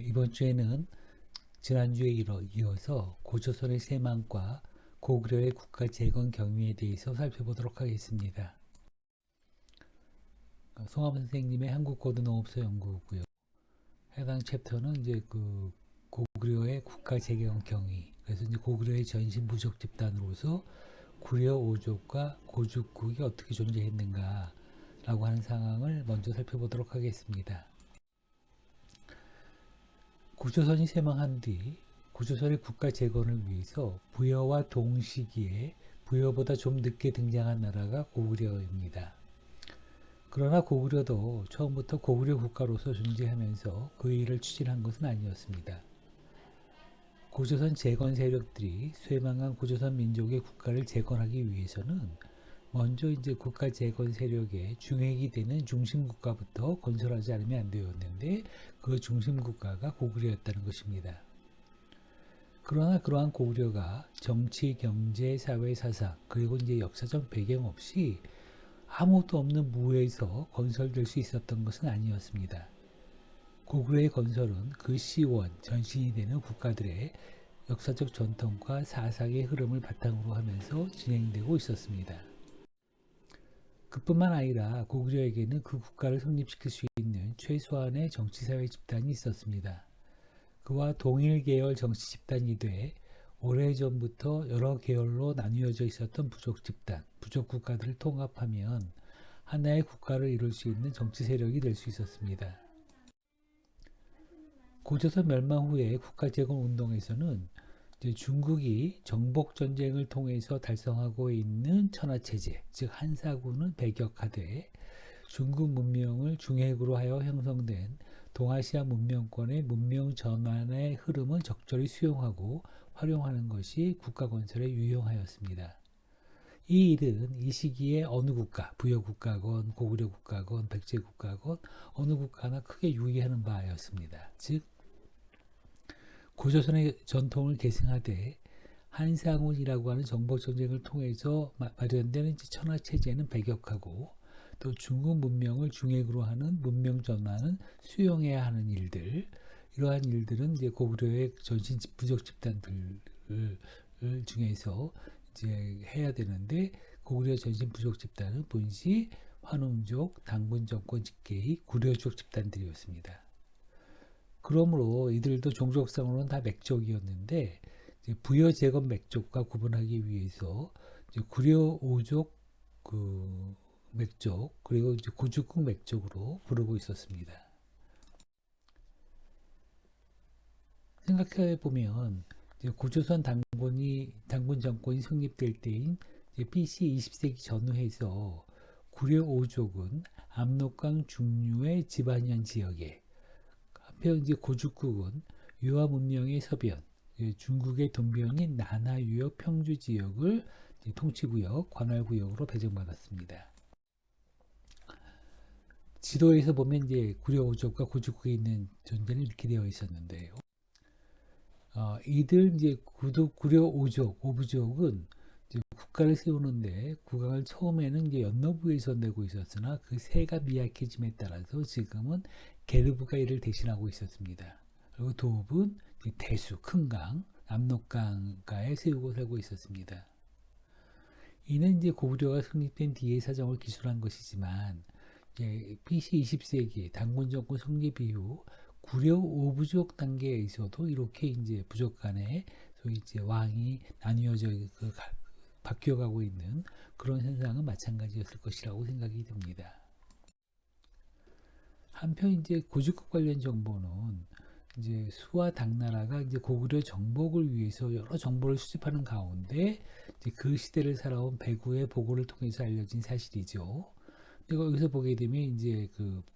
이번 주에는 지난주에 이어서 고조선의 쇠망과 고구려의 국가 재건 경위에 대해서 살펴보도록 하겠습니다. 송함 선생님의 한국고등농업소 연구고요. 해당 챕터는 이제 고구려의 국가 재건 경위, 그래서 이제 고구려의 전신 부족 집단으로서 구려 오족과 고죽국이 어떻게 존재했는가라고 하는 상황을 먼저 살펴보도록 하겠습니다. 고조선이 쇠망한 뒤 고조선의 국가 재건을 위해서 부여와 동시기에 부여보다 좀 늦게 등장한 나라가 고구려입니다. 그러나 고구려도 처음부터 고구려 국가로서 존재하면서 그 일을 추진한 것은 아니었습니다. 고조선 재건 세력들이 쇠망한 고조선 민족의 국가를 재건하기 위해서는 먼저 이제 국가 재건 세력의 중핵이 되는 중심 국가부터 건설하지 않으면 안 되었는데 그 중심 국가가 고구려였다는 것입니다. 그러나 그러한 고구려가 정치, 경제, 사회, 사상 그리고 이제 역사적 배경 없이 아무것도 없는 무에서 건설될 수 있었던 것은 아니었습니다. 고구려의 건설은 그 시원, 전신이 되는 국가들의 역사적 전통과 사상의 흐름을 바탕으로 하면서 진행되고 있었습니다. 그뿐만 아니라 고구려에게는 그 국가를 성립시킬 수 있는 최소한의 정치사회 집단이 있었습니다. 그와 동일 계열 정치 집단이 돼 오래전부터 여러 계열로 나뉘어져 있었던 부족 집단, 부족 국가들을 통합하면 하나의 국가를 이룰 수 있는 정치 세력이 될 수 있었습니다. 고조선 멸망 후에 국가 재건 운동에서는 중국이 정복 전쟁을 통해서 달성하고 있는 천하체제, 즉 한사구는 배격하되 중국 문명을 중핵으로 하여 형성된 동아시아 문명권의 문명 전환의 흐름을 적절히 수용하고 활용하는 것이 국가 건설에 유용하였습니다. 이 일은 이 시기에 어느 국가, 부여 국가건, 고구려 국가건, 백제 국가건 어느 국가나 크게 유의하는 바였습니다. 즉 고조선의 전통을 계승하되 한상훈이라고 하는 정복 전쟁을 통해서 마련된 천하체제는 배격하고 또 중국 문명을 중핵으로 하는 문명 전환은 수용해야 하는 일들, 이러한 일들은 이제 고구려의 전신 부족 집단들 중에서 이제 해야 되는데 고구려 전신 부족 집단은 본시 환웅족, 당군 정권 직계의 구려족 집단들이었습니다. 그러므로 이들도 종족상으로는 다 맥족이었는데 부여 재건 맥족과 구분하기 위해서 구려 오족 맥족 그리고 이제 고죽국 맥족으로 부르고 있었습니다. 생각해 보면 고조선 당군 정권이 성립될 때인 BC 20세기 전후에서 구려 오족은 압록강 중류의 지반현 지역에 한편 이제 고죽국은 유화 문명의 서변, 중국의 동변인 나나유역 평주 지역을 통치구역, 관할구역으로 배정받았습니다. 지도에서 보면 이제 구려 오족과 고죽국에 있는 존재는 이렇게 되어 있었는데요. 이들 이제 구려 오족, 오부족은 이제 국가를 세우는데 국왕을 처음에는 이제 연노부에서 내고 있었으나 그 세가 미약해짐에 따라서 지금은 게르부가 이를 대신하고 있었습니다. 그리고 도읍은 대수, 큰 강, 압록강가에 세우고 살고 있었습니다. 이는 이제 고구려가 성립된 뒤의 사정을 기술한 것이지만 BC 20세기 당군 정권 성립 이후 구려 오부족 단계에서도 이렇게 이제 부족 간에 소위 이제 왕이 나뉘어져 바뀌어가고 있는 그런 현상은 마찬가지였을 것이라고 생각이 듭니다. 한편 이제 고죽국 관련 정보는 이제 수와 당나라가 이제 고구려 정복을 위해서 여러 정보를 수집하는 가운데 이제 그 시대를 살아온 배구의 보고를 통해서 알려진 사실이죠. 여기서 보게 되면 이제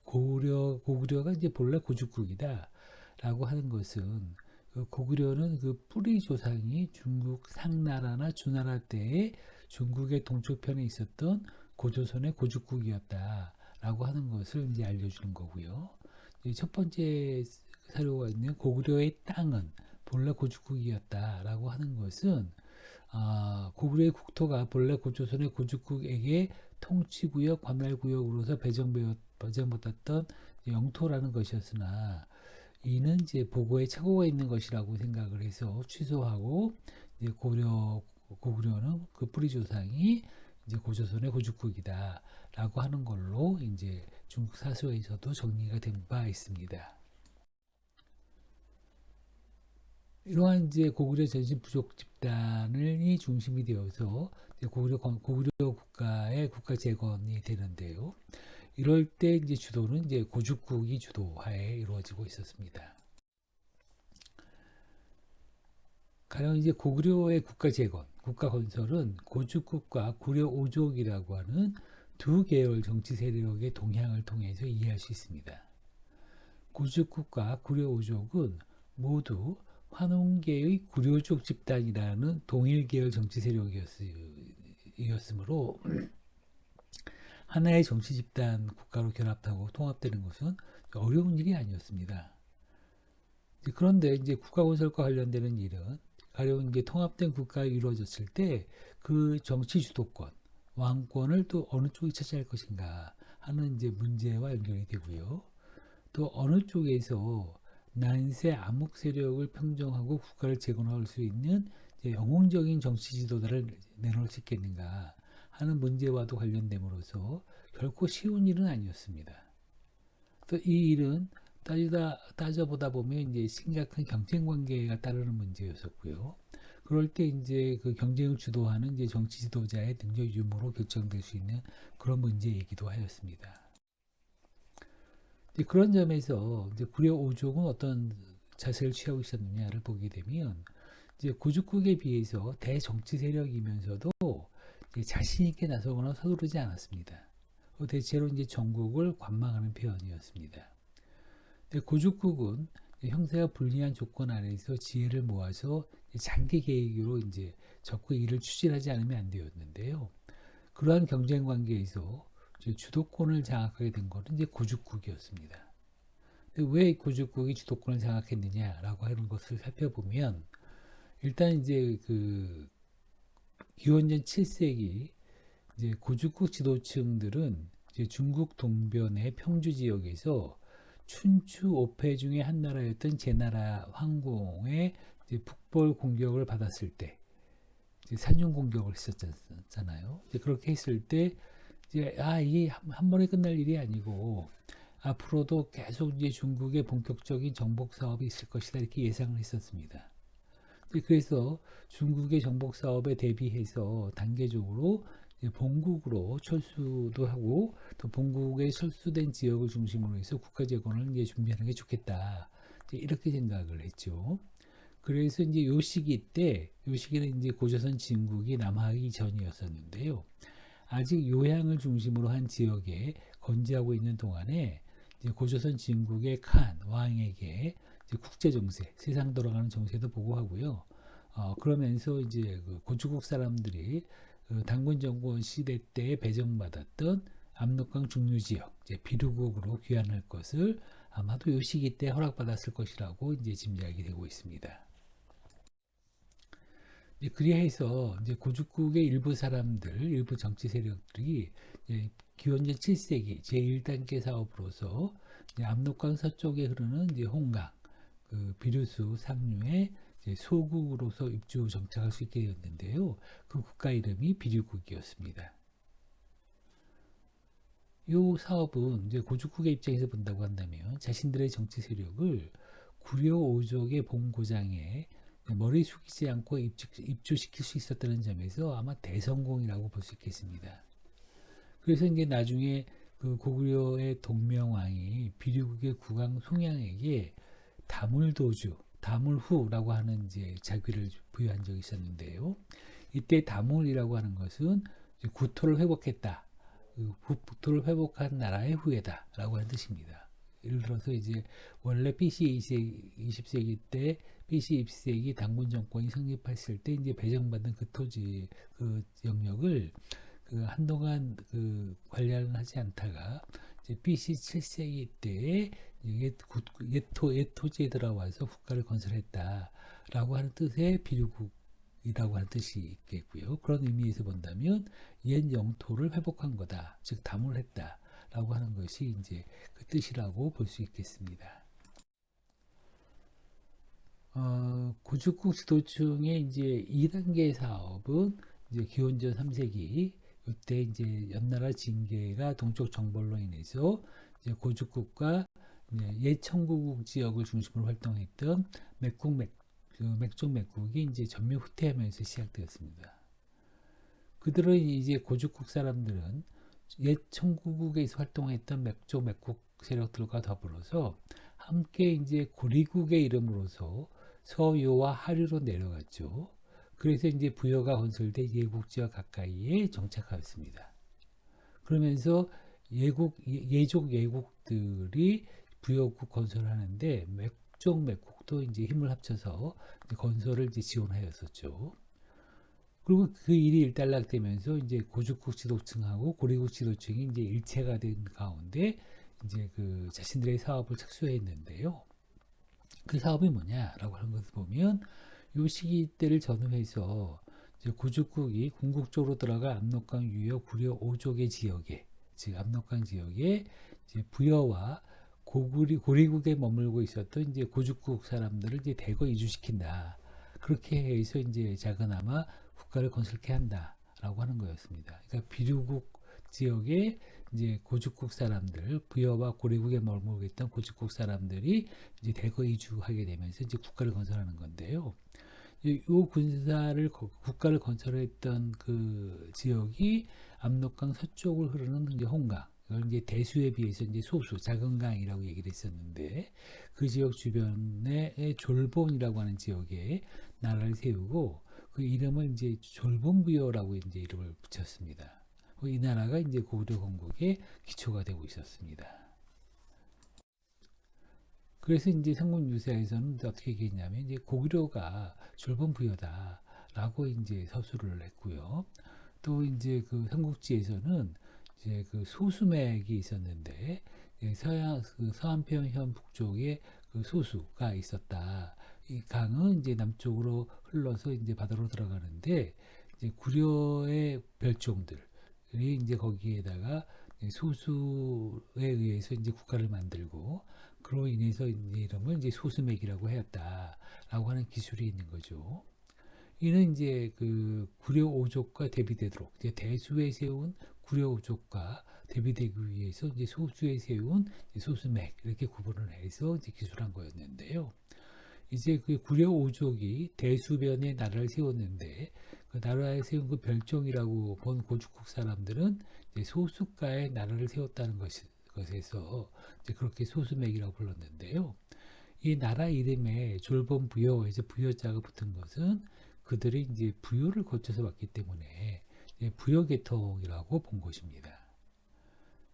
고구려가 이제 본래 고죽국이다라고 하는 것은 고구려는 그 뿌리 조상이 중국 상나라나 주나라 때에 중국의 동쪽편에 있었던 고조선의 고죽국이었다라고 하는 것을 이제 알려주는 거고요. 첫 번째 사료가 있는 고구려의 땅은 본래 고죽국이었다라고 하는 것은 고구려의 국토가 본래 고조선의 고죽국에게 통치구역, 관할구역으로서 배정받았던 영토라는 것이었으나 이는 이제 보고에 착오가 있는 것이라고 생각을 해서 취소하고 이제 고구려는 그 뿌리 조상이 이제 고조선의 고죽국이다라고 하는 걸로 이제 중국 사서에서도 정리가 된 바 있습니다. 이러한 이제 고구려 전신 부족 집단이 중심이 되어서 고구려 국가의 국가 재건이 되는데요. 이럴 때 이제 주도는 이제 고죽국이 주도하에 이루어지고 있었습니다. 가령 이제 고구려의 국가 재건, 국가 건설은 고죽국과 구려 오족이라고 하는 두 계열 정치 세력의 동향을 통해서 이해할 수 있습니다. 고죽국과 구려 오족은 모두 환웅계의 구려족 집단이라는 동일 계열 정치 세력이었으므로 하나의 정치 집단 국가로 결합하고 통합되는 것은 어려운 일이 아니었습니다. 그런데 이제 국가 건설과 관련되는 일은 가령 이제 통합된 국가가 이루어졌을 때 그 정치 주도권, 왕권을 또 어느 쪽이 차지할 것인가 하는 이제 문제와 연결이 되고요. 또 어느 쪽에서 난세 암흑 세력을 평정하고 국가를 재건할 수 있는 영웅적인 정치 지도자를 내놓을 수 있겠는가 하는 문제와도 관련됨으로써 결코 쉬운 일은 아니었습니다. 또 이 일은 따져보다 보면 이제 심각한 경쟁 관계가 따르는 문제였었고요. 그럴 때 이제 그 경쟁을 주도하는 이제 정치 지도자의 능력 유무로 결정될 수 있는 그런 문제이기도 하였습니다. 그런 점에서 이제 구려 오족은 어떤 자세를 취하고 있었느냐를 보게 되면 이제 고죽국에 비해서 대정치 세력이면서도 자신 있게 나서거나 서두르지 않았습니다. 대체로 이제 전국을 관망하는 표현이었습니다. 고죽국은 형세가 불리한 조건 안에서 지혜를 모아서 장기 계획으로 이제 적극 일을 추진하지 않으면 안 되었는데요. 그러한 경쟁 관계에서 주도권을 장악하게 된 것은 이제 고죽국이었습니다. 왜 고죽국이 주도권을 장악했느냐라고 하는 것을 살펴보면 일단 이제 그 기원전 7세기 이제 고죽국 지도층들은 이제 중국 동변의 평주 지역에서 춘추 5패 중에 한 나라였던 제나라 황공의 북벌 공격을 받았을 때 산중 공격을 했었잖아요. 그렇게 했을 때 이제 이게 한 번에 끝날 일이 아니고 앞으로도 계속 이제 중국의 본격적인 정복 사업이 있을 것이다 이렇게 예상을 했었습니다. 그래서 중국의 정복 사업에 대비해서 단계적으로 본국으로 철수도 하고 또 본국에 철수된 지역을 중심으로 해서 국가 재건을 이제 준비하는 게 좋겠다 이렇게 생각을 했죠. 그래서 이제 요 시기는 이제 고조선 진국이 남하하기 전이었었는데요. 아직 요양을 중심으로 한 지역에 건재하고 있는 동안에 이제 고조선 진국의 칸 왕에게 이제 국제 정세, 세상 돌아가는 정세도 보고하고요. 그러면서 이제 그 고주국 사람들이 그 당군 정권 시대 때 배정받았던 압록강 중류 지역, 이제 비류국으로 귀환할 것을 아마도 요 시기 때 허락받았을 것이라고 이제 짐작이 되고 있습니다. 그리해서 이제 고죽국의 일부 사람들, 일부 정치 세력들이 기원전 7세기 제1단계 사업으로서 압록강 서쪽에 흐르는 이제 홍강, 그 비류수 상류의 소국으로서 입주 정착할 수 있게 되었는데요. 그 국가 이름이 비류국이었습니다. 이 사업은 이제 고죽국의 입장에서 본다고 한다면 자신들의 정치 세력을 구려 오족의 본고장에 머리 숙이지 않고 입주시킬 수 있었다는 점에서 아마 대성공이라고 볼 수 있겠습니다. 그래서 이제 나중에 그 고구려의 동명왕이 비류국의 국왕 송양에게 다물도주, 다물후라고 하는 이제 자귀를 부여한 적이 있었는데요. 이때 다물이라고 하는 것은 국토를 회복했다. 국토를 회복한 나라의 후예다라고 하는 뜻입니다. 예를 들어서 이제 원래 BC 20세기 때 BC 20세기 당군 정권이 성립했을 때 이제 배정받은 그 토지 그 영역을 그 한동안 그 관리를 하지 않다가 이제 BC 7세기 때에 옛 토지에 들어와서 국가를 건설했다라고 하는 뜻의 비류국이라고 하는 뜻이 있겠고요. 그런 의미에서 본다면 옛 영토를 회복한 거다, 즉 다물했다라고 하는 것이 이제 그 뜻이라고 볼 수 있겠습니다. 고죽국 지도층의 이제 2단계 사업은 이제 기원전 3세기 이때 이제 연나라 징계가 동쪽 정벌로 인해서 이제 고죽국과 이제 예천구국 지역을 중심으로 활동했던 맥종 맥국이 이제 전면 후퇴하면서 시작되었습니다. 그들은 이제 고죽국 사람들은 옛 청구국에서 활동했던 맥종 맥국 세력들과 더불어서 함께 이제 고리국의 이름으로서 서요와 하류로 내려갔죠. 그래서 이제 부여가 건설된 예국 지역 가까이에 정착하였습니다. 그러면서 예족 예국들이 부여국 건설하는데 맥종 맥국도 이제 힘을 합쳐서 건설을 이제 지원하였었죠. 그리고 그 일이 일단락되면서 이제 고죽국 지도층하고 고리국 지도층이 이제 일체가 된 가운데 이제 그 자신들의 사업을 착수했는데요. 그 사업이 뭐냐라고 하는 것을 보면 이 시기 때를 전후해서 이제 고죽국이 궁극적으로 들어가 압록강 유역 구려 5족의 지역에 즉 압록강 지역에 이제 부여와 고리국에 머물고 있었던 이제 고죽국 사람들을 이제 대거 이주시킨다. 그렇게 해서 이제 작은아마 국가를 건설케 한다라고 하는 거였습니다. 그러니까 비류국 지역에 이제 고죽국 사람들, 부여와 고리국에 머물고 있던 고죽국 사람들이 이제 대거 이주하게 되면서 이제 국가를 건설하는 건데요. 이 국가를 건설했던 그 지역이 압록강 서쪽을 흐르는 이제 홍강, 이걸 이제 대수에 비해서 이제 소수, 작은 강이라고 얘기를 했었는데 그 지역 주변에 졸본이라고 하는 지역에 나라를 세우고 그 이름을 이제 졸본부여라고 이제 이름을 붙였습니다. 이 나라가 이제 고구려 건국의 기초가 되고 있었습니다. 그래서 이제 삼국유사에서는 어떻게 얘기했냐면 이제 고구려가 졸본부여다라고 이제 서술을 했고요. 또 이제 그 삼국지에서는 이제 그 소수맥이 있었는데 그 서한편 북쪽에 그 소수가 있었다. 이 강은 이제 남쪽으로 흘러서 이제 바다로 들어가는데 이제 구려의 별종들이 이제 거기에다가 소수에 의해서 이제 국가를 만들고 그로 인해서 이제 이름을 이제 소수맥이라고 하였다라고 하는 기술이 있는 거죠. 이는 이제 그 구려 오족과 대비되도록 이제 대수에 세운 구려 오족과 대비되기 위해서 이제 소수에 세운 소수맥 이렇게 구분을 해서 이제 기술한 거였는데요. 이제 그 구려 오족이 대수변에 나라를 세웠는데 그 나라에 세운 그 별종이라고 본 고죽국 사람들은 이제 소수가의 나라를 세웠다는 것에서 이제 그렇게 소수맥이라고 불렀는데요. 이 나라 이름에 졸본 부여에서 부여자가 붙은 것은 그들이 이제 부여를 거쳐서 왔기 때문에 부여 계통이라고 본 것입니다.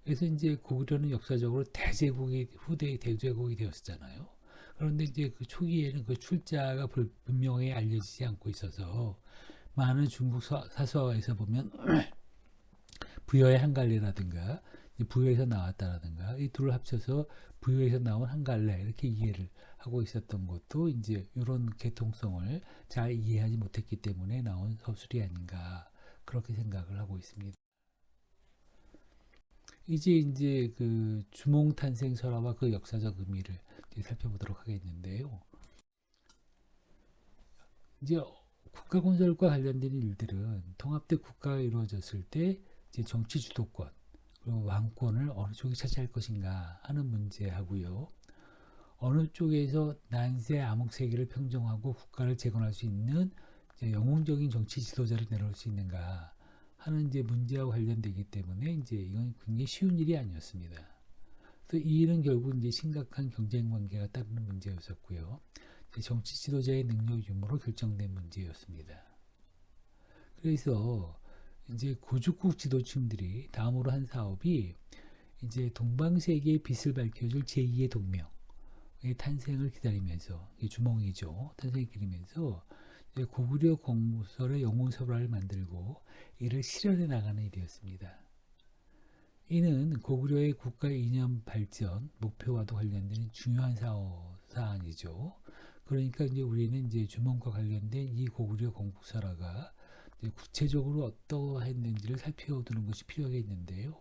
그래서 이제 고구려는 역사적으로 대제국이 후대의 대제국이 되었잖아요. 그런데 이제 그 초기에는 그 출자가 분명히 알려지지 않고 있어서 많은 중국 사서에서 보면 부여의 한갈래라든가 부여에서 나왔다라든가 이 둘을 합쳐서 부여에서 나온 한갈래 이렇게 이해를 하고 있었던 것도 이제 이런 계통성을 잘 이해하지 못했기 때문에 나온 서술이 아닌가 그렇게 생각을 하고 있습니다. 이제 그 주몽탄생설화와 그 역사적 의미를 살펴보도록 하겠는데요. 이제 국가 건설과 관련된 일들은 통합된 국가가 이루어졌을 때 이제 정치 주도권 그리고 왕권을 어느 쪽이 차지할 것인가 하는 문제하고요. 어느 쪽에서 난세 암흑세계를 평정하고 국가를 재건할 수 있는 이제 영웅적인 정치 지도자를 내놓을 수 있는가 하는 이제 문제와 관련되기 때문에 이제 이건 굉장히 쉬운 일이 아니었습니다. 그래서 이 일은 결국 이제 심각한 경쟁 관계가 따르는 문제였었고요. 정치 지도자의 능력 유무로 결정된 문제였습니다. 그래서 이제 고죽국 지도층들이 다음으로 한 사업이 이제 동방세계의 빛을 밝혀줄 제2의 동명의 탄생을 기다리면서 주몽이죠. 탄생을 기리면서 고구려 공무설의 영웅설화를 만들고 이를 실현해 나가는 일이었습니다. 이는 고구려의 국가 이념 발전 목표와도 관련된 중요한 사안이죠. 그러니까 이제 우리는 이제 주몽과 관련된 이 고구려 건국설화가 구체적으로 어떠했는지를 살펴두는 것이 필요하겠는데요.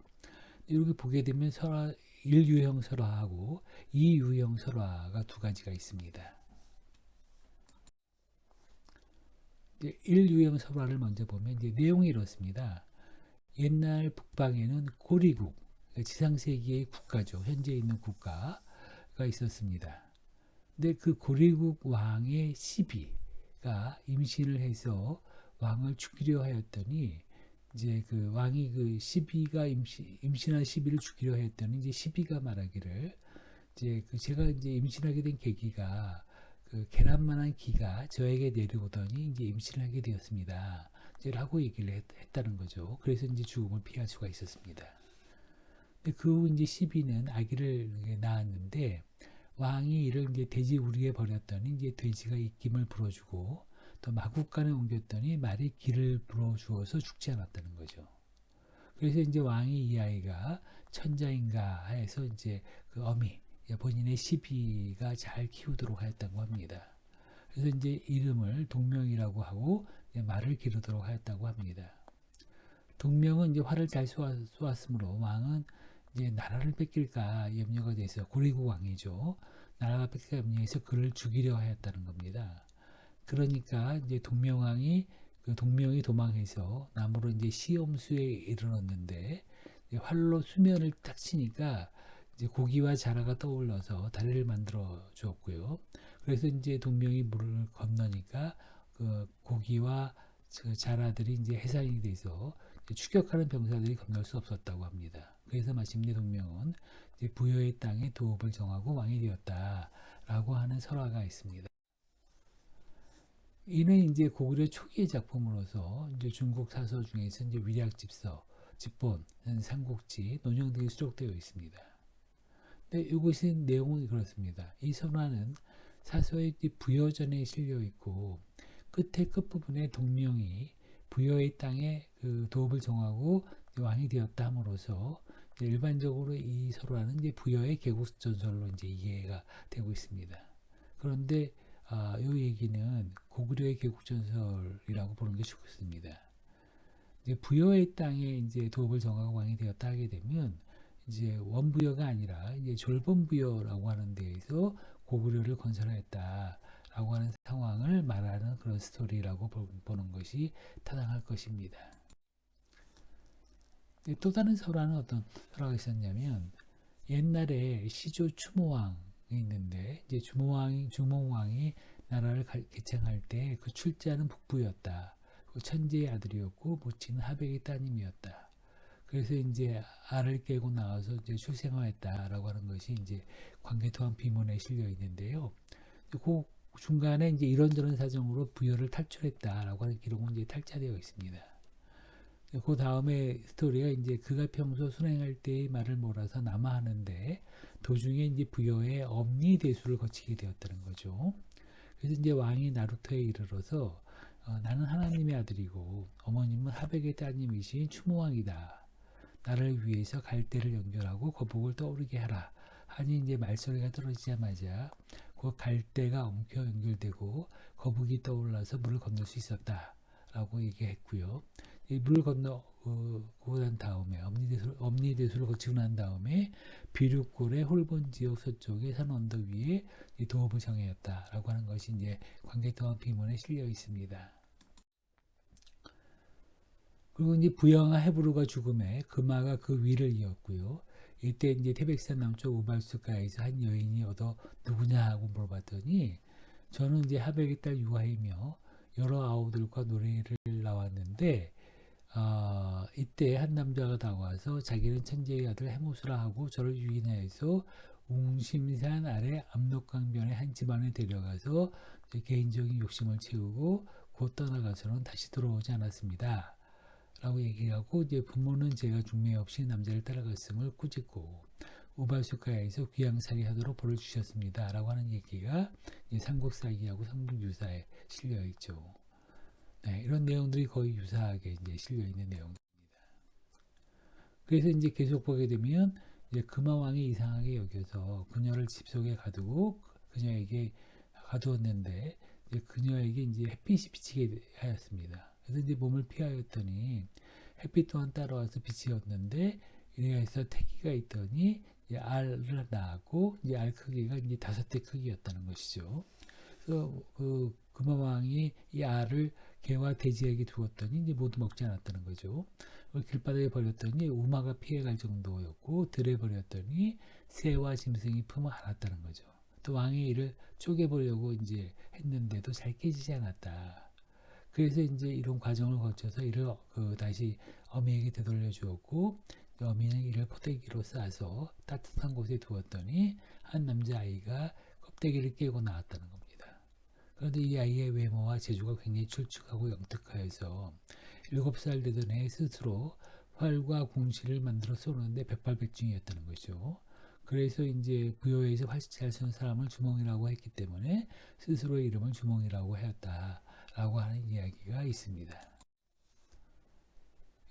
이렇게 보게 되면 설화 1유형 설화하고 2유형 설화가 두 가지가 있습니다. 이제 1유형 설화를 먼저 보면 이제 내용이 이렇습니다. 옛날 북방에는 고리국, 지상세계의 국가죠. 현재 있는 국가가 있었습니다. 근데 그 고리국 왕의 시비가 임신을 해서 왕을 죽이려 하였더니 이제 그 왕이 그 시비가 임신한 시비를 죽이려 했더니 이제 시비가 말하기를 이제 그 제가 이제 임신하게 된 계기가 그 계란만한 기가 저에게 내려오더니 이제 임신을 하게 되었습니다. 라고 얘기를 했다는 거죠. 그래서 이제 죽음을 피할 수가 있었습니다. 근데 그 후 이제 시비는 아기를 낳았는데 왕이 이를 이제 돼지 우리에 버렸더니 이제 돼지가 입김을 불어주고 또 마국간에 옮겼더니 말이 기를 불어주어서 죽지 않았다는 거죠. 그래서 이제 왕이 이 아이가 천자인가 해서 이제 그 어미 본인의 시비가 잘 키우도록 하였다고 합니다. 그래서 이제 이름을 동명이라고 하고 말을 기르도록 하였다고 합니다. 동명은 이제 활을 잘 쏘았으므로 왕은 이제 나라를 뺏길까 염려가 돼서 고리국 왕이죠. 나라가 뺏길까 염려해서 그를 죽이려 하였다는 겁니다. 그러니까 이제 동명왕이 그 동명이 도망해서 나무로 이제 시험수에 이르렀는데 활로 수면을 딱 치니까 이제 고기와 자라가 떠올라서 다리를 만들어 주었고요. 그래서 이제 동명이 물을 건너니까 그 고기와 그 자라들이 이제 해산이 돼서 추격하는 병사들이 건널 수 없었다고 합니다. 그래서 마침내 동명은 이제 부여의 땅에 도읍을 정하고 왕이 되었다라고 하는 설화가 있습니다. 이는 이제 고구려 초기의 작품으로서 이제 중국 사서 중에서 이제 위략집서, 집본, 삼국지, 논형 등이 수록되어 있습니다. 근데 이것의 내용은 그렇습니다. 이 설화는 사서의 부여전에 실려 있고 끝에 끝부분에 동명이 부여의 땅에 그 도읍을 정하고 왕이 되었다 함으로써 일반적으로 이 설화는 이제 부여의 개국전설로 이제 이해가 되고 있습니다. 그런데 이 얘기는 고구려의 개국전설이라고 보는 게 좋습니다. 이제 부여의 땅에 이제 도읍을 정하고 왕이 되었다 하게 되면 이제 원부여가 아니라 이제 졸본부여라고 하는 데에서 고구려를 건설하였다라고 하는 상황을 말하는 그런 스토리라고 보는 것이 타당할 것입니다. 또 다른 설화는 어떤 설화가 있었냐면 옛날에 시조 추모왕이 있는데 이제 주몽왕이 나라를 개창할 때 그 출자는 북부였다. 그 천재의 아들이었고 모친은 하백의 따님이었다. 그래서 이제 알을 깨고 나와서 이제 출생하였다라고 하는 것이 이제 광개토한 비문에 실려 있는데요. 그 중간에 이제 이런저런 사정으로 부여를 탈출했다라고 하는 기록은 이제 탈자되어 있습니다. 그 다음에 스토리가 이제 그가 평소 순행할 때의 말을 몰아서 남아하는데 도중에 이제 부여의 엄니대수를 거치게 되었다는 거죠. 그래서 이제 왕이 나루터에 이르러서 나는 하나님의 아들이고 어머님은 하백의 따님이신 추모왕이다. 나를 위해서 갈대를 연결하고 거북을 떠오르게 하라. 하니 이제 말소리가 떨어지자마자 그 갈대가 엉켜 연결되고 거북이 떠올라서 물을 건널 수 있었다라고 얘기했고요. 물 건너고 난 다음에 엄니대수를 거치고 난 다음에 비륙골의 홀본 지역 서쪽의 산 언덕 위에 도읍을 정하였다라고 하는 것이 이제 광개토한 비문에 실려 있습니다. 그리고 이제 부영아 헤브루가 죽음에 금화가 그 위를 이었고요. 이때 이제 태백산 남쪽 우발수가에서 한 여인이 얻어 누구냐 하고 물어봤더니 저는 이제 하백의 딸 유아이며 여러 아우들과 노래를 나왔는데 이때 한 남자가 다가와서 자기는 천재의 아들 해모수라 하고 저를 유인하여서 웅심산 아래 압록강변의 한 집안에 데려가서 개인적인 욕심을 채우고 곧 떠나가서는 다시 돌아오지 않았습니다. 라고 얘기하고 이제 부모는 제가 중매 없이 남자를 따라갔음을 꾸짖고 우발수가에서 귀양살이 하도록 벌을 주셨습니다. 라고 하는 얘기가 삼국사기하고 삼국유사에 실려 있죠. 네, 이런 내용들이 거의 유사하게 이제 실려 있는 내용입니다. 그래서 이제 계속 보게 되면 이제 금화왕이 이상하게 여겨서 그녀를 집 속에 가두고 그녀에게 가두었는데 이제 그녀에게 이제 햇빛이 비치게 하였습니다. 그래서 이제 몸을 피하였더니 햇빛 또한 따라와서 비치었는데 이래서 태기가 있더니 알을 낳았고 이제 알 크기가 이제 5대 크기였다는 것이죠. 그래서 금화왕이 이 알을 개와 돼지에게 두었더니 이제 모두 먹지 않았다는 거죠. 길바닥에 버렸더니 우마가 피해갈 정도였고 들에 버렸더니 새와 짐승이 품어 알았다는 거죠. 또 왕이 이를 쪼개보려고 이제 했는데도 잘 깨지지 않았다. 그래서 이제 이런 과정을 거쳐서 이를 다시 어미에게 되돌려 주었고 어미는 이를 포대기로 싸서 따뜻한 곳에 두었더니 한 남자아이가 껍데기를 깨고 나왔다는 겁니다. 그런데 이 아이의 외모와 재주가 굉장히 출중하고 영특하여서 7살 되던 해 스스로 활과 궁시를 만들어 쏘는데 백발백중이었다는 거죠. 그래서 이제 부여에서 활 잘 쏘는 사람을 주몽이라고 했기 때문에 스스로의 이름을 주몽이라고 하였다라고 하는 이야기가 있습니다.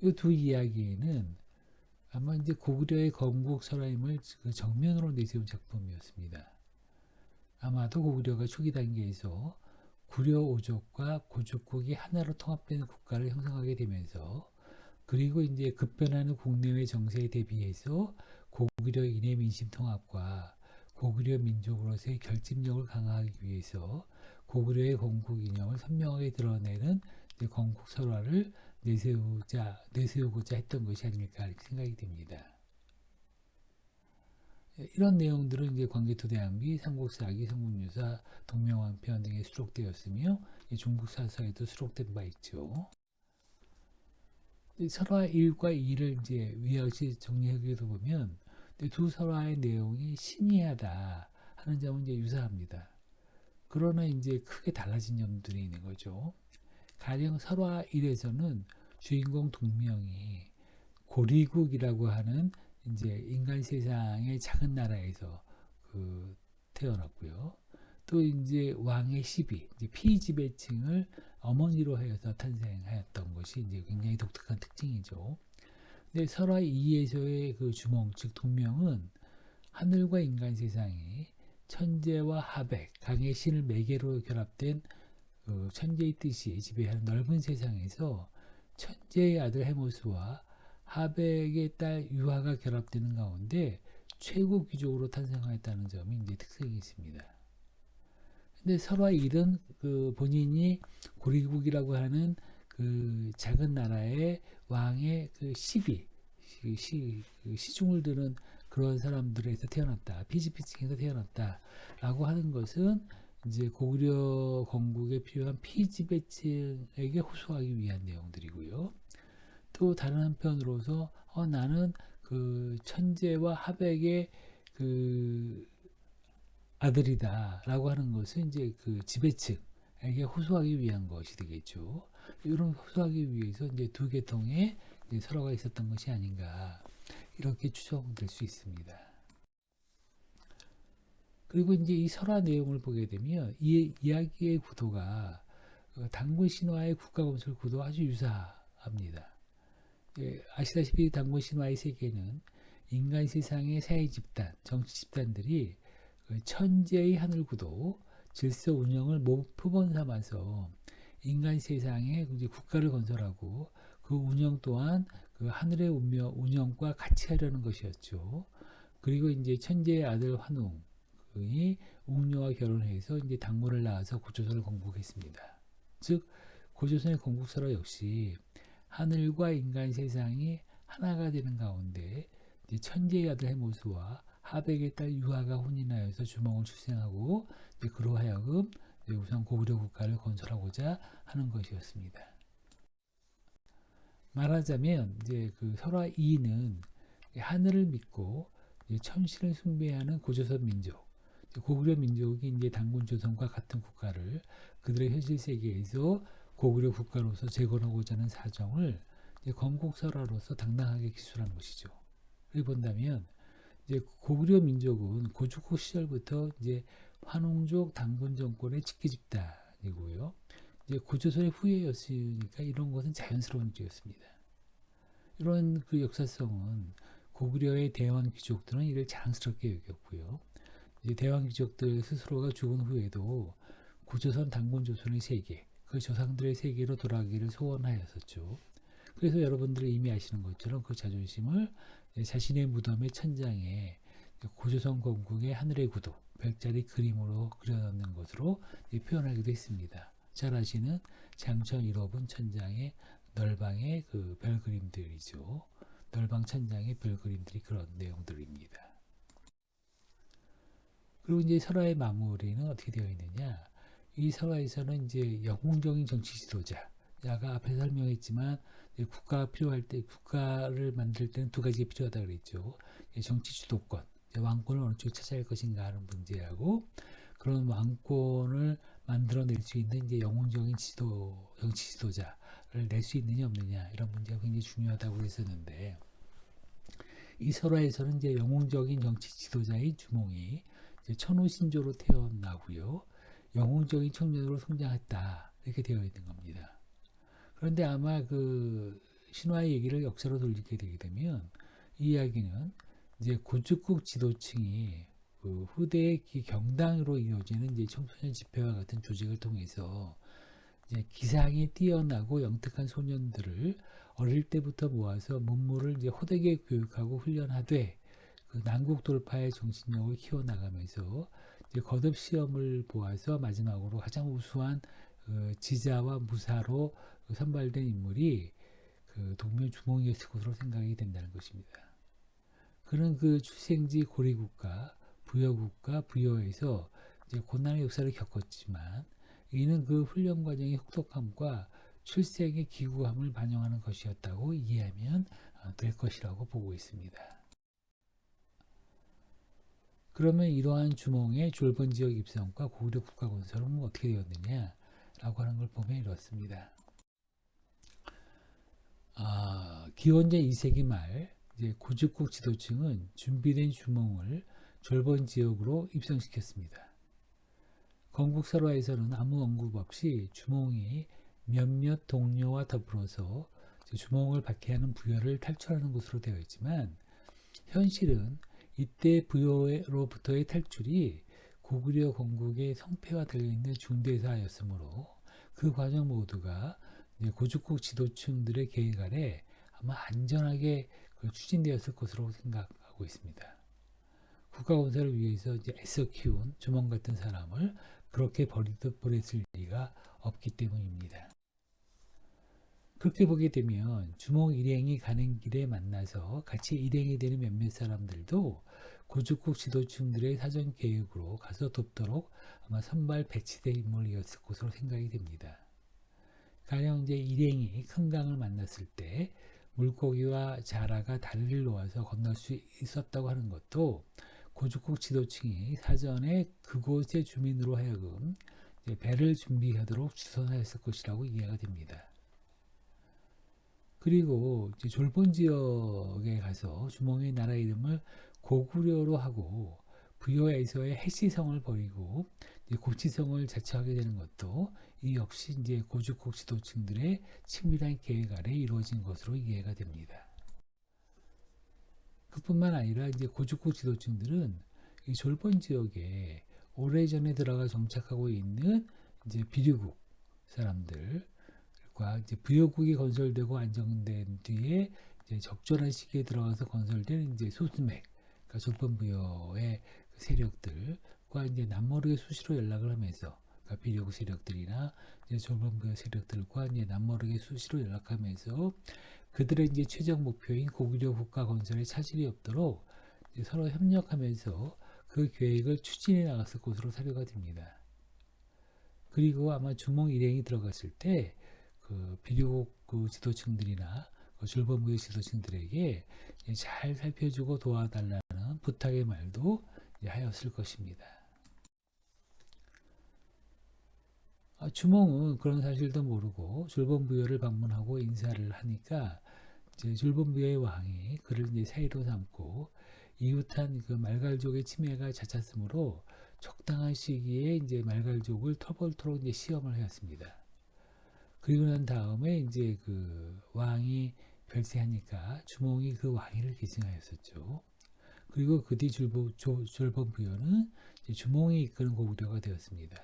이 두 이야기는 아마 이제 고구려의 건국 설화임을 그 정면으로 내세운 작품이었습니다. 아마도 고구려가 초기 단계에서 구려 오족과 고축국이 하나로 통합되는 국가를 형성하게 되면서 그리고 이제 급변하는 국내외 정세에 대비해서 고구려 인해 민심 통합과 고구려 민족으로서의 결집력을 강화하기 위해서 고구려의 건국 이념을 선명하게 드러내는 건국 설화를 내세우고자 했던 것이 아닐까 이렇게 생각이 됩니다. 이런 내용들은 이제 광개토대왕비, 삼국사기, 삼국유사, 동명왕편 등에 수록되었으며 중국 사서에도 수록된 바 있죠. 설화 1과 2를 이제 위아래시 정리하게 보면 두 설화의 내용이 신이하다 하는 점은 이제 유사합니다. 그러나 이제 크게 달라진 점들이 있는 거죠. 가령 설화 1에서는 주인공 동명이 고리국이라고 하는 이제 인간 세상의 작은 나라에서 태어났고요. 또 이제 왕의 시비, 이제 피지배층을 어머니로 하여서 탄생하였던 것이 이제 굉장히 독특한 특징이죠. 근데 설화 2에서의 그 주몽, 즉 동명은 하늘과 인간 세상이 천재와 하백, 강의 신을 매개로 결합된 천재의 뜻이 지배하는 넓은 세상에서 천재의 아들 헤모스와 하백의 딸 유하가 결합되는 가운데 최고 귀족으로 탄생하였다는 점이 이제 특색이 있습니다. 근데 설화 1은 본인이 고리국이라고 하는 그 작은 나라의 왕의 시비, 시중을 드는 그런 사람들에서 태어났다, 피지피층에서 태어났다라고 하는 것은 이제 고구려 건국에 필요한 피지배층에게 호소하기 위한 내용들이고요. 또 다른 한편으로서 나는 그 천재와 하백의 그 아들이다라고 하는 것은 이제 그 지배층에게 호소하기 위한 것이 되겠죠. 이런 호소하기 위해서 이제 두 계통의 설화가 있었던 것이 아닌가 이렇게 추정될 수 있습니다. 그리고 이제 이 설화 내용을 보게 되면 이 이야기의 구도가 단군 신화의 국가건설 구도와 아주 유사합니다. 아시다시피 단군 신화의 세계는 인간 세상의 사회 집단, 정치 집단들이 천재의 하늘 구도, 질서 운영을 표본 삼아서 인간 세상에 국가를 건설하고 그 운영 또한 그 하늘의 운영과 같이 하려는 것이었죠. 그리고 이제 천재의 아들 환웅이 웅녀와 결혼해서 이제 당무를 낳아서 고조선을 건국했습니다. 즉 고조선의 건국설화 역시 하늘과 인간 세상이 하나가 되는 가운데 천재의 아들 헤모스와 하백의 딸 유하가 혼인하여서 주몽을 출생하고 그로 하여금 우선 고구려 국가를 건설하고자 하는 것이었습니다. 말하자면 이제 그 설화 2는 하늘을 믿고 천신을 숭배하는 고조선 민족, 고구려 민족이 이제 단군 조선과 같은 국가를 그들의 현실 세계에서 고구려 국가로서 재건하고자 하는 사정을 건국설화로서 당당하게 기술한 것이죠. 그리고 본다면 이제 고구려 민족은 고축국 시절부터 이제 환웅족 단군 정권의 직계 집단이고요. 이제 고조선의 후예였으니까 이런 것은 자연스러운 일이었습니다. 이런 그 역사성은 고구려의 대왕 귀족들은 이를 자랑스럽게 여겼고요. 이제 대왕 귀족들 스스로가 죽은 후에도 고조선 단군 조선의 세계, 그 조상들의 세계로 돌아가기를 소원하였었죠. 그래서 여러분들이 이미 아시는 것처럼 그 자존심을 자신의 무덤의 천장에 고조선 건국의 하늘의 구도, 별자리 그림으로 그려놓는 것으로 표현하기도 했습니다. 잘 아시는 장천 1호분 천장의 널방의 그 별 그림들이죠. 널방 천장의 별 그림들이 그런 내용들입니다. 그리고 이제 설화의 마무리는 어떻게 되어 있느냐? 이 설화에서는 이제 영웅적인 정치 지도자, 아까 앞에 설명했지만 국가가 필요할 때 국가를 만들 때는 두 가지가 필요하다 그랬죠. 정치 주도권, 왕권을 어느 쪽에 찾아야 할 것인가 하는 문제하고 그런 왕권을 만들어낼 수 있는 이제 영웅적인 정치 지도자를 낼 수 있느냐 없느냐 이런 문제가 굉장히 중요하다고 했었는데 이 설화에서는 이제 영웅적인 정치 지도자인 주몽이 천호신조로 태어나고요. 영웅적인 청년으로 성장했다. 이렇게 되어 있는 겁니다. 그런데 아마 그 신화의 얘기를 역사로 돌리게 되게 되면 이 이야기는 이제 고축국 지도층이 그 후대의 경당으로 이어지는 이제 청소년 집회와 같은 조직을 통해서 이제 기상이 뛰어나고 영특한 소년들을 어릴 때부터 모아서 문무를 이제 호되게 교육하고 훈련하되 그 난국 돌파의 정신력을 키워나가면서 이제 거듭 시험을 보아서 마지막으로 가장 우수한 지자와 무사로 선발된 인물이 그 동명 주몽이었을 것으로 생각이 된다는 것입니다. 그는 그 출생지 고리국가, 부여국가, 부여에서 이제 고난의 역사를 겪었지만 이는 그 훈련 과정의 혹독함과 출생의 기구함을 반영하는 것이었다고 이해하면 될 것이라고 보고 있습니다. 그러면 이러한 주몽의 졸본 지역 입성과 고구려 국가 건설은 어떻게 되었느냐라고 하는 걸 보면 이렇습니다. 기원전 2세기 말 이제 고축국 지도층은 준비된 주몽을 졸본 지역으로 입성시켰습니다. 건국설화에서는 아무 언급 없이 주몽이 몇몇 동료와 더불어서 주몽을 박해하는 부여를 탈출하는 것으로 되어 있지만 현실은 이때 부여로부터의 탈출이 고구려 건국의 성패와 달려있는 중대사였으므로 그 과정 모두가 고축국 지도층들의 계획 아래 아마 안전하게 추진되었을 것으로 생각하고 있습니다. 국가 건설을 위해서 이제 애써 키운 주몽 같은 사람을 그렇게 보냈을 리가 없기 때문입니다. 그렇게 보게 되면 주몽 일행이 가는 길에 만나서 같이 일행이 되는 몇몇 사람들도 고축국 지도층들의 사전 계획으로 가서 돕도록 아마 선발 배치된 인물이었을 것으로 생각이 됩니다. 가령 이제 일행이 큰 강을 만났을 때 물고기와 자라가 다리를 놓아서 건널 수 있었다고 하는 것도 고축국 지도층이 사전에 그곳의 주민으로 하여금 배를 준비하도록 주선하였을 것이라고 이해가 됩니다. 그리고 이제 졸본 지역에 가서 주몽의 나라 이름을 고구려로 하고 부여에서의 해시성을 버리고 고치성을 자처하게 되는 것도 이 역시 이제 고축국 지도층들의 친밀한 계획 아래 이루어진 것으로 이해가 됩니다. 그뿐만 아니라 이제 고축국 지도층들은 이 졸본 지역에 오래전에 들어가 정착하고 있는 이제 비류국 사람들과 이제 부여국이 건설되고 안정된 뒤에 이제 적절한 시기에 들어가서 건설된 이제 소수맥, 그러니까 졸본 부여의 세력들과 이제 남모르게 수시로 연락을 하면서 그러니까 비류국 세력들이나 이제 졸본 부여 세력들과 이제 남모르게 수시로 연락하면서 그들의 이제 최종 목표인 고구려 국가 건설에 차질이 없도록 서로 협력하면서 그 계획을 추진해 나갔을 것으로 사료가 됩니다. 그리고 아마 주몽 일행이 들어갔을 때 그 비류국 그 지도층들이나 그 졸본부의 지도층들에게 잘 살펴주고 도와달라는 부탁의 말도 하였을 것입니다. 주몽은 그런 사실도 모르고 졸본부여를 방문하고 인사를 하니까 이제 졸본부여의 왕이 그를 이제 사이로 삼고 이웃한 그 말갈족의 침해가 잦았으므로 적당한 시기에 이제 말갈족을 터벌토록 이제 시험을 하였습니다. 그리고 난 다음에 이제 그 왕이 별세하니까 주몽이 그 왕위를 계승하였었죠. 그리고 그 뒤 졸본부여는 주몽이 이끄는 고구려가 되었습니다.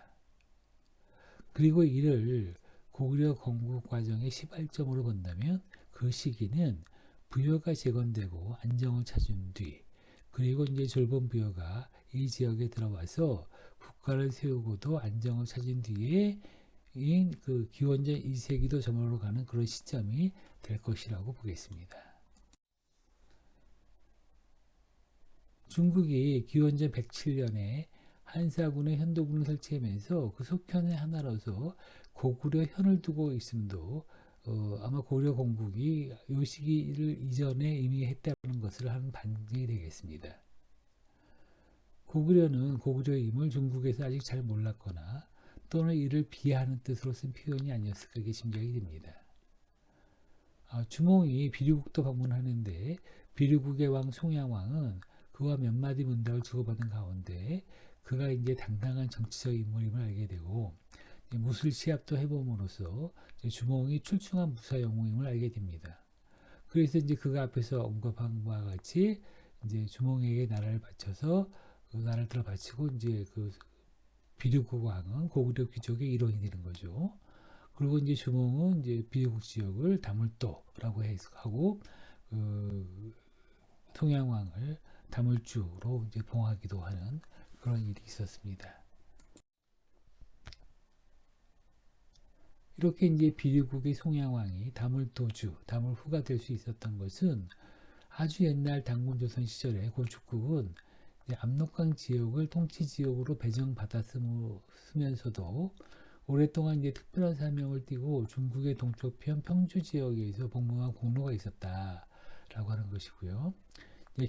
그리고 이를 고구려 건국 과정의 시발점으로 본다면 그 시기는 부여가 재건되고 안정을 찾은 뒤 그리고 이제 졸본부여가 이 지역에 들어와서 국가를 세우고도 안정을 찾은 뒤에 그 기원전 2세기도 저물어 가는 그런 시점이 될 것이라고 보겠습니다. 중국이 기원전 107년에 한사군의 현도군을 설치하면서 그 속현의 하나로서 고구려 현을 두고 있음도 아마 고려 공국이 이 시기를 이전에 이미 했다는 것을 하는 반증이 되겠습니다. 고구려는 고구려임을 중국에서 아직 잘 몰랐거나 또는 이를 비하하는 뜻으로 쓴 표현이 아니었을까 이게 짐작이 됩니다. 주몽이 비류국도 방문하는데 비류국의 왕 송양왕은 그와 몇 마디 문답을 주고받은 가운데 그가 이제 당당한 정치적 인물임을 알게 되고 무술 시합도 해봄으로써 주몽이 출중한 무사 영웅임을 알게 됩니다. 그래서 이제 그가 앞에서 언급한 바와 같이 이제 주몽에게 나라를 바쳐서 그 나라를 들어 바치고 이제 그 비류국 왕은 고구려 귀족의 일원이 되는 거죠. 그리고 이제 주몽은 이제 비류국 지역을 다물도라고 해석하고 그 통양왕을 다물주로 이제 봉하기도 하는 그런 일이 있었습니다. 이렇게 이제 비류국의 송양왕이 다물도주, 다물후가 될 수 있었던 것은 아주 옛날 당군조선 시절에 고축국은 압록강 지역을 통치 지역으로 배정받았으면서도 오랫동안 이제 특별한 사명을 띠고 중국의 동쪽편 평주 지역에서 복무한 공로가 있었다라고 하는 것이고요.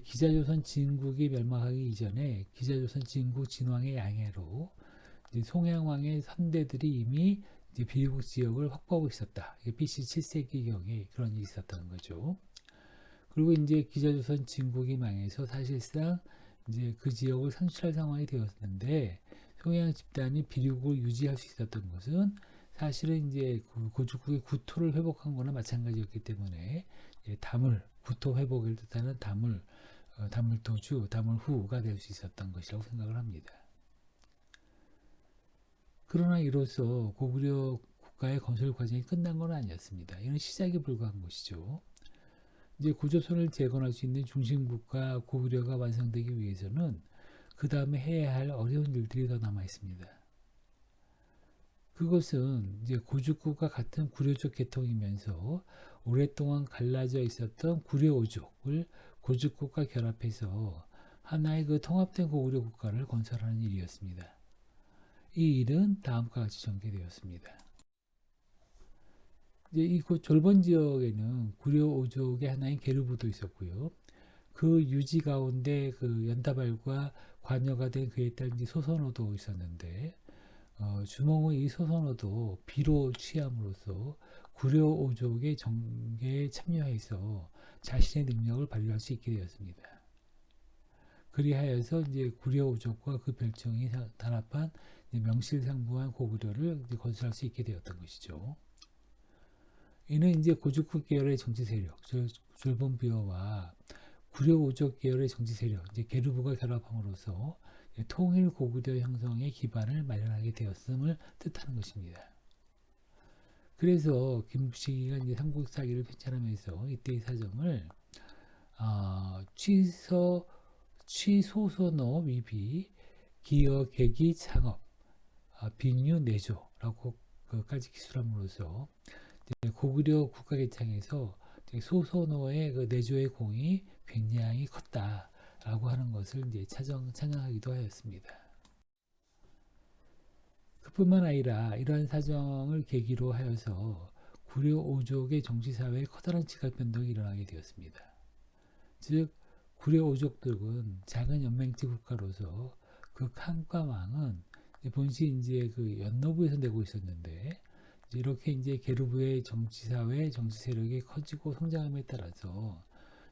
기자조선 진국이 멸망하기 이전에 기자조선 진국 진왕의 양해로 송양왕의 선대들이 이미 이제 비류국 지역을 확보하고 있었다. BC 7세기경에 그런 일이 있었다는 거죠. 그리고 이제 기자조선 진국이 망해서 사실상 이제 그 지역을 상실할 상황이 되었는데 송양 집단이 비류국을 유지할 수 있었던 것은 사실은 이제 그 고축국의 구토를 회복한 거나 마찬가지였기 때문에 다물, 구토 회복을 뜻하는 다물, 다물도주, 다물후가 될 수 있었던 것이라고 생각을 합니다. 그러나 이로써 고구려 국가의 건설 과정이 끝난 건 아니었습니다. 이는 시작에 불과한 것이죠. 이제 고조선을 재건할 수 있는 중심국가 고구려가 완성되기 위해서는 그 다음에 해야 할 어려운 일들이 더 남아 있습니다. 그것은 이제 고죽국과 같은 구려족 계통이면서 오랫동안 갈라져 있었던 구려오족을 고죽국과 결합해서 하나의 그 통합된 고구려 국가를 건설하는 일이었습니다. 이 일은 다음과 같이 전개되었습니다. 이제 이 졸본 지역에는 구려오족의 하나인 게르부도 있었고요. 그 유지 가운데 그 연다발과 관여가 된 그의 딸 소선호도 있었는데 주몽은 이 소선호도 비로 취함으로써 구려오족의 정계에 참여해서 자신의 능력을 발휘할 수 있게 되었습니다. 그리하여서 이제 구려오족과 그 별정이 단합한 명실상부한 고구려를 이제 건설할 수 있게 되었던 것이죠. 이는 이제 고죽국 계열의 정치 세력, 졸본비어와 구려오족 계열의 정치 세력, 이제 게르부가 결합함으로써 통일 고구려 형성의 기반을 마련하게 되었음을 뜻하는 것입니다. 그래서 김부식이가 이제 삼국사기를 편찬하면서 이때의 사정을 취소소노 위비 기어 계기 창업 빈유 내조라고 그까지 기술함으로써 고구려 국가 개창에서 소선호의 그 내조의 공이 굉장히 컸다라고 하는 것을 이제 찬양하기도 하였습니다. 그뿐만 아니라 이러한 사정을 계기로 하여서 구려 오족의 정치사회에 커다란 지각 변동이 일어나게 되었습니다. 즉 구려 오족들은 작은 연맹지 국가로서 그 칸과왕은 본시 이제 그 연노부에서 내고 있었는데 이렇게 이제 게르부의 정치사회, 정치 세력이 커지고 성장함에 따라서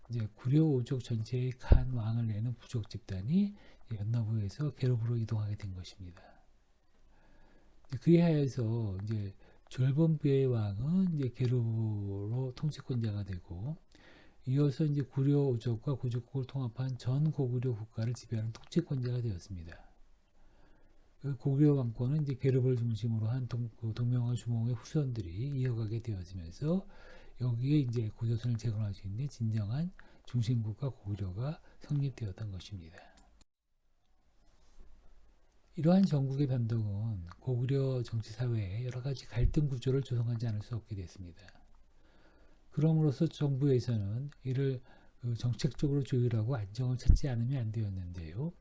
이제 구려 오족 전체의 칸 왕을 내는 부족 집단이 연노부에서 게르부로 이동하게 된 것입니다. 그리하여서 이제 졸본부의 왕은 이제 게르부로 통치권자가 되고 이어서 이제 구려 오족과 고죽국을 통합한 전 고구려 국가를 지배하는 통치권자가 되었습니다. 그 고구려 왕권은 이제 게르부를 중심으로 한 동명화 주몽의 후손들이 이어가게 되어지면서 여기에 이제 고조선을 재건할 수 있는 진정한 중심국가 고구려가 성립되었던 것입니다. 이러한 전국의 변동은 고구려 정치사회에 여러 가지 갈등 구조를 조성하지 않을 수 없게 됐습니다. 그럼으로써 정부에서는 이를 정책적으로 조율하고 안정을 찾지 않으면 안 되었는데요.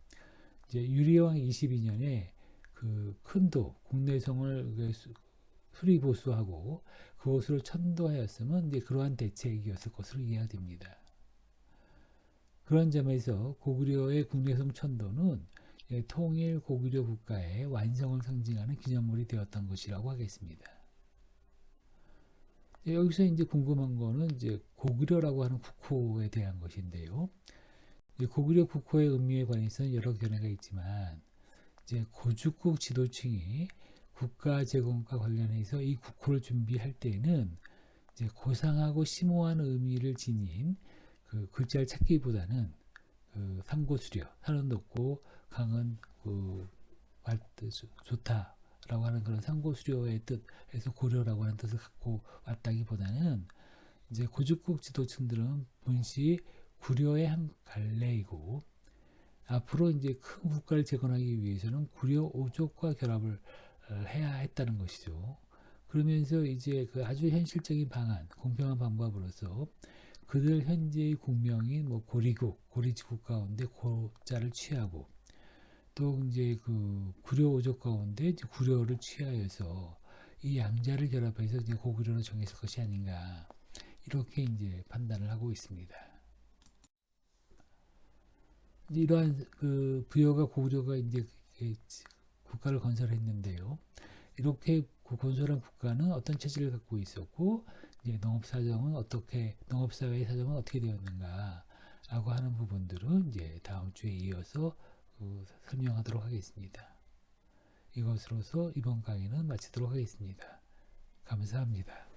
이제 유리왕 22년에 그 큰도 국내성을 수리보수하고 그것으로 천도하였으면 이제 그러한 대책이었을 것으로 이해가 됩니다. 그런 점에서 고구려의 국내성 천도는 통일 고구려 국가의 완성을 상징하는 기념물이 되었던 것이라고 하겠습니다. 여기서 이제 궁금한 거는 이제 고구려라고 하는 국호에 대한 것인데요. 고구려 국호의 의미에 관해서는 여러 견해가 있지만 이제 고죽국 지도층이 국가 재건과 관련해서 이 국호를 준비할 때는 이제 고상하고 심오한 의미를 지닌 그 글자를 찾기보다는 그 상고수려, 산은 높고 강은 좋다라고 하는 그런 상고수려의 뜻에서 고려라고 하는 뜻을 갖고 왔다기보다는 이제 고죽국 지도층들은 본시 구려의 한 갈래이고 앞으로 이제 큰 국가를 재건하기 위해서는 구려 오족과 결합을 해야 했다는 것이죠. 그러면서 이제 그 아주 현실적인 방안, 공평한 방법으로서 그들 현재의 국명인 뭐 고리국, 고리지국 가운데 고자를 취하고 또 이제 그 구려 오족 가운데 이제 구려를 취하여서 이 양자를 결합해서 이제 고구려로 정했을 것이 아닌가 이렇게 이제 판단을 하고 있습니다. 이러한 그 부여가 고구려가 이제 국가를 건설했는데요. 이렇게 건설한 국가는 어떤 체질을 갖고 있었고 이제 농업사회의 사정은 어떻게 되었는가라고 하는 부분들은 이제 다음 주에 이어서 설명하도록 하겠습니다. 이것으로서 이번 강의는 마치도록 하겠습니다. 감사합니다.